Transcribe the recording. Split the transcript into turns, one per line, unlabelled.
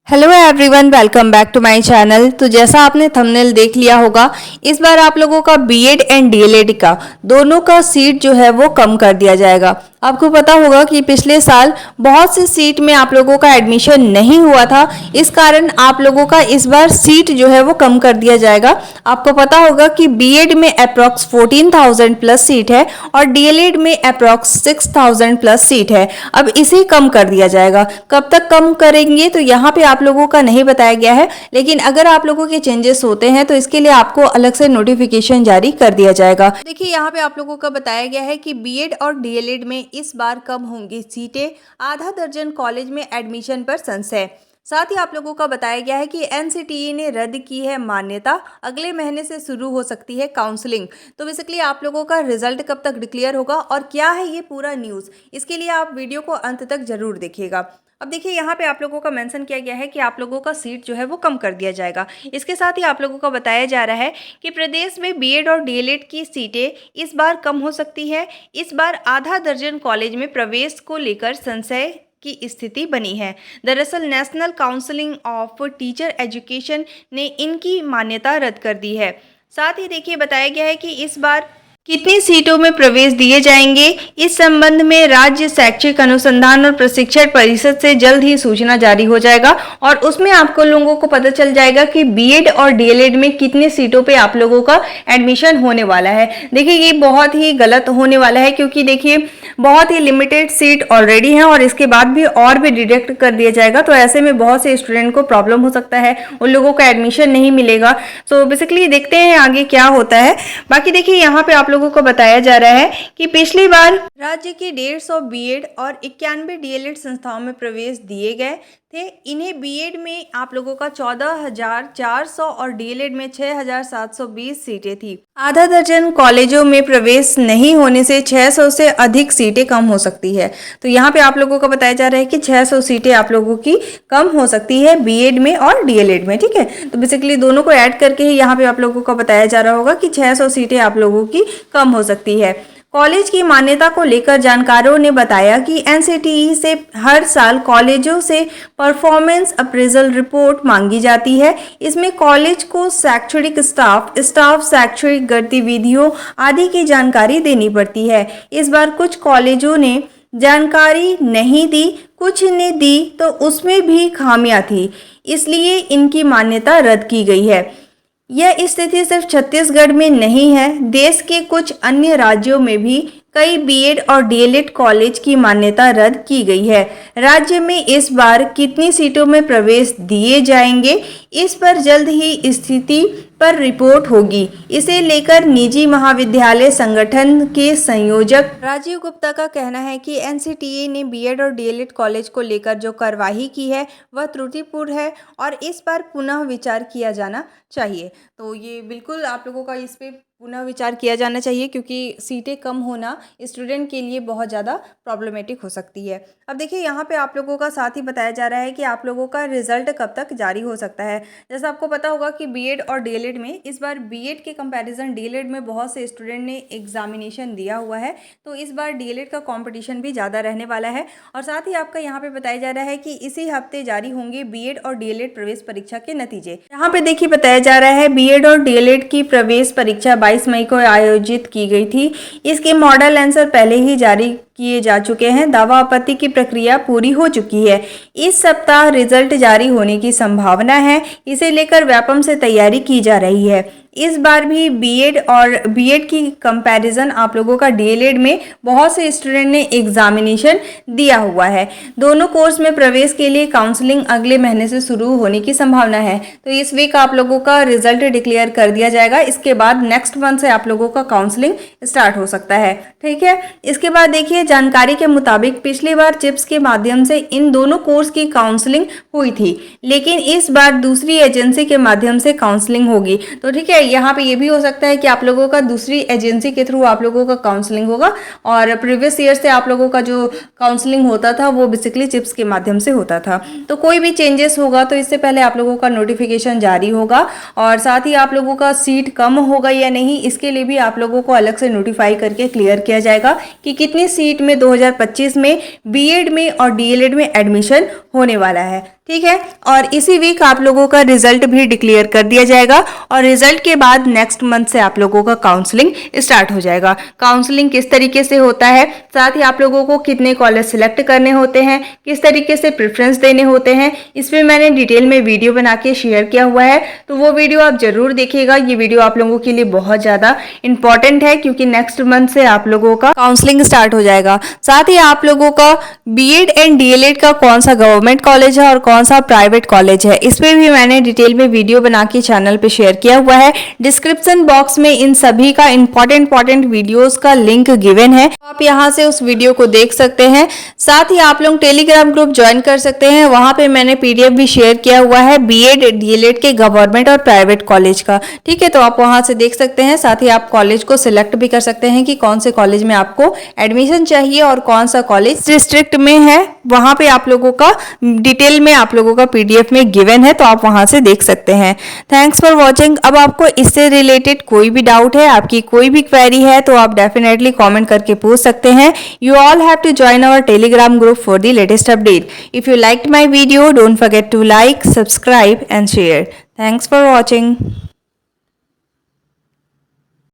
Hello everyone, welcome back to my channel. तो जैसा आपने थंबनेल देख लिया होगा, इस बार आप लोगों का बीएड एंड डीएलएड का दोनों का सीट जो है वो कम कर दिया जाएगा। आपको पता होगा कि पिछले साल बहुत सी सीट में आप लोगों का एडमिशन नहीं हुआ था, इस कारण आप लोगों का इस बार सीट जो है वो कम कर दिया जाएगा। आपको पता होगा कि बीएड में अप्रॉक्स 14,000 प्लस सीट है और डीएलएड में अप्रॉक्स 6,000 प्लस सीट है। अब इसे कम कर दिया जाएगा। कब तक कम करेंगे तो यहाँ पे आप लोगों का नहीं बताया गया है, लेकिन अगर आप लोगों के चेंजेस होते हैं तो इसके लिए आपको अलग से नोटिफिकेशन जारी कर दिया जाएगा। देखिए, यहाँ पे आप लोगों का बताया गया है कि बीएड और डीएलएड में इस बार कम होंगी सीटें। आधा दर्जन कॉलेज में एडमिशन पर संशय। साथ ही आप लोगों का बताया गया है कि एनसीटीई ने रद्द की है मान्यता। अगले महीने से शुरू हो सकती है काउंसलिंग। तो बेसिकली आप लोगों का रिजल्ट कब तक डिक्लेयर होगा और क्या है ये पूरा न्यूज़, इसके लिए आप वीडियो को अंत तक जरूर देखिएगा। अब देखिए, यहाँ पे आप लोगों का मेंशन किया गया है कि आप लोगों का सीट जो है वो कम कर दिया जाएगा। इसके साथ ही आप लोगों को बताया जा रहा है कि प्रदेश में बीएड और डीएलएड की सीटें इस बार कम हो सकती है। इस बार आधा दर्जन कॉलेज में प्रवेश को लेकर संशय की स्थिति बनी है। दरअसल national counselling of teacher education ने इनकी मान्यता रद्द कर दी है। साथ ही देखिए, बताया गया है कि इस बार कितनी सीटों में प्रवेश दिए जाएंगे, इस संबंध में राज्य शैक्षिक अनुसंधान और प्रशिक्षण परिषद से जल्द ही सूचना जारी हो जाएगा और उसमें आपको लोगों को पता चल जाएगा कि बीएड और डीएलएड में कितने सीटों पे आप लोगों का एडमिशन होने वाला है। देखिए, ये बहुत ही गलत होने वाला है, क्योंकि देखिए बहुत ही लिमिटेड सीट ऑलरेडी है और इसके बाद भी और भी डिडक्ट कर दिया जाएगा। तो ऐसे में बहुत से स्टूडेंट को प्रॉब्लम हो सकता है, उन लोगों का एडमिशन नहीं मिलेगा। सो बेसिकली देखते हैं आगे क्या होता है। बाकी देखिए, यहाँ पे आप लोगों को बताया जा रहा है कि पिछली बार राज्य के 150 बीएड और 91 डीएलएड संस्थाओं में प्रवेश दिए गए थे। इन्हें बीएड में आप लोगों का 14,400 और डीएलएड में 6,720 सीटें थी। आधा दर्जन कॉलेजों में प्रवेश नहीं होने से 600 से अधिक सीटें कम हो सकती है। तो यहाँ पे आप लोगों को बताया जा रहा है कि 600 सीटें आप लोगों की कम हो सकती है बीएड में और डीएलएड में। ठीक है, तो बेसिकली दोनों को ऐड करके ही यहाँ पे आप लोगों को बताया जा रहा होगा कि 600 सीटें आप लोगों की कम हो सकती है। कॉलेज की मान्यता को लेकर जानकारों ने बताया कि एनसीटीई से हर साल कॉलेजों से परफॉर्मेंस अप्रेजल रिपोर्ट मांगी जाती है। इसमें कॉलेज को शैक्षणिक स्टाफ शैक्षणिक गतिविधियों आदि की जानकारी देनी पड़ती है। इस बार कुछ कॉलेजों ने जानकारी नहीं दी, कुछ ने दी तो उसमें भी खामियां थी, इसलिए इनकी मान्यता रद्द की गई है। यह स्थिति सिर्फ छत्तीसगढ़ में नहीं है, देश के कुछ अन्य राज्यों में भी कई बीएड और डीएलएड कॉलेज की मान्यता रद्द की गई है। राज्य में इस बार कितनी सीटों में प्रवेश दिए जाएंगे, इस पर जल्द ही स्थिति पर रिपोर्ट होगी। इसे लेकर निजी महाविद्यालय संगठन के संयोजक राजीव गुप्ता का कहना है कि एनसीटीई ने बीएड और डीएलएड कॉलेज को लेकर जो कार्रवाई की है वह त्रुटिपूर्ण है और इस पर पुनः विचार किया जाना चाहिए। तो ये बिल्कुल आप लोगों का इस पे पुनः विचार किया जाना चाहिए, क्योंकि सीटें कम होना स्टूडेंट के लिए बहुत ज़्यादा प्रॉब्लमेटिक हो सकती है। अब देखिए, यहाँ पे आप लोगों का साथ ही बताया जा रहा है कि आप लोगों का रिजल्ट कब तक जारी हो सकता है। जैसा आपको पता होगा कि बीएड और डीएलएड में इस बार बीएड के कंपैरिजन डीएलएड में बहुत से स्टूडेंट ने एग्जामिनेशन दिया हुआ है, तो इस बार डीएलएड का कॉम्पिटिशन भी ज़्यादा रहने वाला है। और साथ ही आपका यहाँ पे बताया जा रहा है कि इसी हफ्ते जारी होंगे बीएड और डीएलएड प्रवेश परीक्षा के नतीजे। यहाँ पे देखिए, बताया जा रहा है बीएड और डीएलएड की प्रवेश परीक्षा 22 मई को आयोजित की गई थी। इसके मॉडल आंसर पहले ही जारी किए जा चुके हैं। दावा आपत्ति की प्रक्रिया पूरी हो चुकी है। इस सप्ताह रिजल्ट जारी होने की संभावना है। इसे लेकर व्यापम से तैयारी की जा रही है। इस बार भी बीएड की कंपैरिजन आप लोगों का डीएलएड में बहुत से स्टूडेंट ने एग्जामिनेशन दिया हुआ है। दोनों कोर्स में प्रवेश के लिए काउंसलिंग अगले महीने से शुरू होने की संभावना है। तो इस वीक आप लोगों का रिजल्ट डिक्लेयर कर दिया जाएगा। इसके बाद नेक्स्ट मंथ से आप लोगों का काउंसलिंग स्टार्ट हो सकता है। ठीक है, इसके बाद देखिए, जानकारी के मुताबिक पिछली बार चिप्स के माध्यम से इन दोनों कोर्स की काउंसलिंग हुई थी, लेकिन इस बार दूसरी एजेंसी के माध्यम से काउंसलिंग होगी। तो ठीक है, यहाँ पे ये भी हो सकता है कि आप लोगों का दूसरी एजेंसी के थ्रू आप लोगों का काउंसलिंग होगा, और प्रीवियस ईयर से आप लोगों का जो काउंसलिंग होता था वो बेसिकली चिप्स के माध्यम से होता था। तो कोई भी चेंजेस होगा तो इससे पहले आप लोगों का नोटिफिकेशन जारी होगा, और साथ ही आप लोगों का सीट कम होगा या नहीं इसके लिए भी आप लोगों को अलग से नोटिफाई करके क्लियर किया जाएगा कि कितनी सीट में 2025 में बीएड में और डीएलएड में एडमिशन होने वाला है। ठीक है, और इसी वीक आप लोगों का रिजल्ट भी डिक्लेयर कर दिया जाएगा, और रिजल्ट के बाद नेक्स्ट मंथ से आप लोगों का काउंसलिंग स्टार्ट हो जाएगा। काउंसलिंग किस तरीके से होता है, साथ ही आप लोगों को कितने कॉलेज सिलेक्ट करने होते हैं, किस तरीके से प्रेफरेंस देने होते हैं, इस पर मैंने डिटेल में वीडियो बना के शेयर किया हुआ है, तो वो वीडियो आप जरूर देखिएगा। ये वीडियो आप लोगों के लिए बहुत ज़्यादा इंपॉर्टेंट है क्योंकि नेक्स्ट मंथ से आप लोगों का काउंसलिंग स्टार्ट हो जाएगा। साथ ही आप लोगों का बीएड एंड डीएलएड का कौन सा गवर्नमेंट कॉलेज है और कौन सा प्राइवेट कॉलेज है, इस पे भी मैंने डिटेल में वीडियो बना के चैनल पे शेयर किया हुआ है। डिस्क्रिप्शन बॉक्स में इन सभी का इंपॉर्टेंट वीडियोस का लिंक गिवन है, तो आप यहां से उस वीडियो को देख सकते हैं। साथ ही आप लोग टेलीग्राम ग्रुप ज्वाइन कर सकते हैं, वहां पे मैंने पीडीएफ भी शेयर किया हुआ है बीएड डीएलएड के गवर्नमेंट और प्राइवेट कॉलेज का। ठीक है, तो आप वहां से देख सकते हैं। साथ ही आप कॉलेज को सिलेक्ट भी कर सकते हैं कि कौन से कॉलेज में आपको एडमिशन चाहिए और कौन सा कॉलेज डिस्ट्रिक्ट में है, वहां पे आप लोगों का डिटेल में आप लोगों का पीडीएफ में गिवन है, तो आप वहां से देख सकते हैं। Thanks for watching. अब आपको इससे रिलेटेड कोई भी डाउट है, आपकी कोई भी क्वेरी है, तो आप डेफिनेटली कमेंट करके पूछ सकते हैं। You all have to join our Telegram group for the latest update. If you liked my video, don't forget to like, subscribe and share. Thanks for watching.